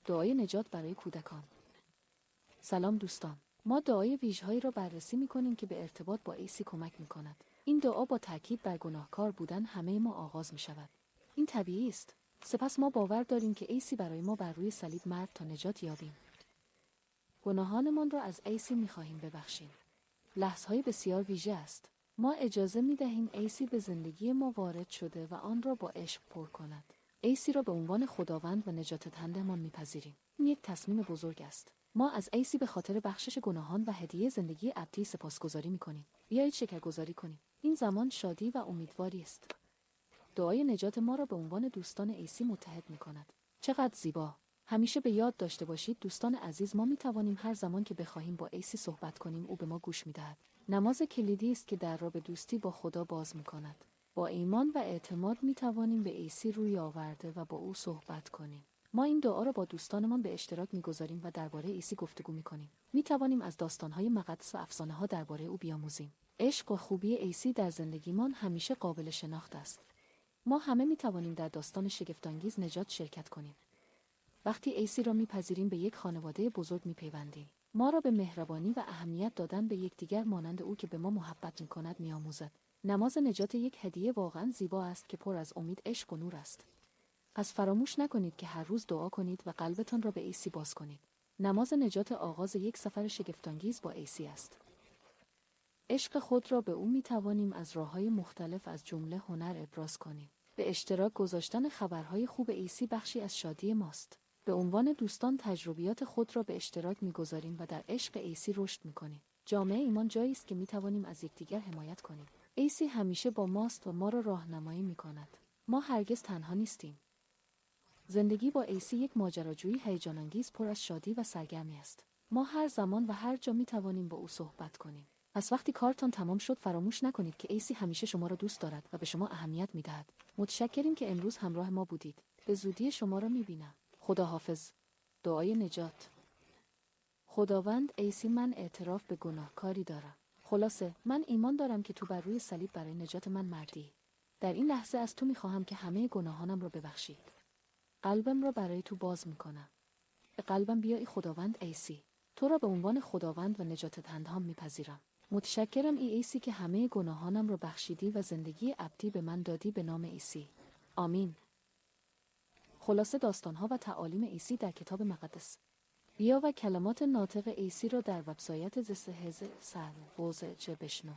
دعای نجات برای کودکان. سلام دوستان. ما دعای ویژه‌هایی را بررسی می‌کنیم که به ارتباط با عیسی کمک می‌کند. این دعا با تاکید بر گناهکار بودن همه ما آغاز می‌شود. این طبیعی است. سپس ما باور داریم که عیسی برای ما بر روی صلیب مرد تا نجات یابیم. گناهانمان را از عیسی می‌خواهیم ببخشیم. لحظه‌های بسیار ویژه است. ما اجازه می‌دهیم عیسی به زندگی ما وارد شده و آن را با عشق پر کند. عیسی را به عنوان خداوند و نجات دهنده‌مان می‌پذیریم. این یک تصمیم بزرگ است. ما از عیسی به خاطر بخشش گناهان و هدیه زندگی ابدی سپاسگزاری می‌کنیم. بیایید شکرگزاری کنیم. این زمان شادی و امیدواری است. دعای نجات ما را به عنوان دوستان عیسی متحد می‌کند. چقدر زیبا! همیشه به یاد داشته باشید دوستان عزیز، ما می‌توانیم هر زمان که بخواهیم با عیسی صحبت کنیم او به ما گوش می‌دهد. نماز کلیدی است که در را به دوستی با خدا باز می‌کند. با ایمان و اعتماد می‌توانیم به عیسی روی آورده و با او صحبت کنیم. ما این دعا را با دوستانمان به اشتراک می‌گذاریم و درباره عیسی گفتگو می‌کنیم. می‌توانیم از داستان‌های مقدس و افسانه‌ها درباره او بیاموزیم. عشق و خوبی عیسی در زندگیمان همیشه قابل شناخت است. ما همه می‌توانیم در داستان شگفت‌انگیز نجات شرکت کنیم. وقتی عیسی را می‌پذیریم به یک خانواده بزرگ می‌پیوندیم. ما را به مهربانی و اهمیت دادن به یکدیگر مانند او که به ما محبت می‌کند می‌آموزد. نماز نجات یک هدیه واقعاً زیبا است که پر از امید، عشق و نور است. پس فراموش نکنید که هر روز دعا کنید و قلبتان را به عیسی باز کنید. نماز نجات آغاز یک سفر شگفت‌انگیز با عیسی است. عشق خود را به او می‌توانیم از راه‌های مختلف از جمله هنر ابراز کنیم. به اشتراک گذاشتن خبرهای خوب عیسی بخشی از شادی ماست. به عنوان دوستان تجربیات خود را به اشتراک می‌گذاریم و در عشق عیسی رشد می‌کنیم. جامعه ایمان جایی است که می‌توانیم از یکدیگر حمایت کنیم. عیسی همیشه با ماست و ما را راهنمایی می‌کند. ما هرگز تنها نیستیم. زندگی با عیسی یک ماجراجویی هیجان‌انگیز پر از شادی و سرگرمی است. ما هر زمان و هر جا می‌توانیم با او صحبت کنیم. پس وقتی کارتان تمام شد فراموش نکنید که عیسی همیشه شما را دوست دارد و به شما اهمیت می‌دهد. متشکریم که امروز همراه ما بودید. به زودی شما را می‌بینم. خداحافظ. دعای نجات. خداوند عیسی، من اعتراف به گناهکاری دارم. خلاصه من ایمان دارم که تو بر روی صلیب برای نجات من مردی. در این لحظه از تو می‌خواهم که همه گناهانم را ببخشی. قلبم را برای تو باز می‌کنم. به قلبم بیایی خداوند عیسی. تو را به عنوان خداوند و نجات دهنده‌ام می‌پذیرم. متشکرم ای عیسی که همه گناهانم را بخشیدی و زندگی ابدی به من دادی به نام عیسی. آمین. خلاصه داستان‌ها و تعالیم عیسی در کتاب مقدس. بیا و کلمات ناطق عیسی را در وبسایت زسهز سر بشنو.